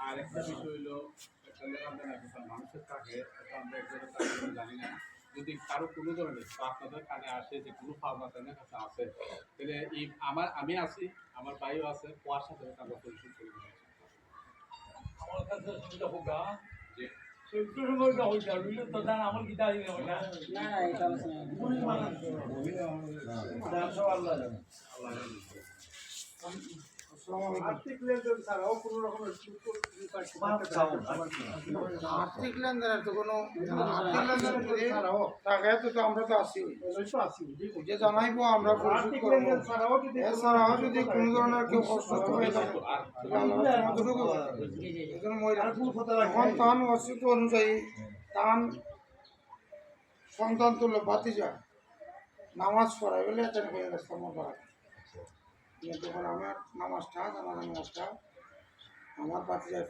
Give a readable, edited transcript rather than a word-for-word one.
আর একটা বিষয় হইলো মানুষের কাছে আমরা একজনের জানি না যদি কারো কোনো ধরনের আপনাদের কানে আসে যে কোনো ফার্মাসের কাছে আছে তাহলে এই আমি আছি আমার ভাইও আছে কোয়ার সাথে আমরা পরিশোধ করে দিই আমার কাছে সুবিধা হোক যে আমার গীতা না আর্থিক লেনদেন ছাড়াও কোনো রকমের আর্থিক লেনদেনের তো কোনো টাকায় তো আমরা তো আসি যে জানাইবো আমরা পরিশোধ করবো এছাড়াও যদি কোনো ধরনের কেউ অসুস্থ হয়ে থাকে এখন তান অসুস্থ অনুযায়ী তান সন্তান তুললে বাতি যায় নামাজ পড়াই বলে এটা করা তখন আমার নামাজটা জানাজা নামাজটা আমার বাতি যায়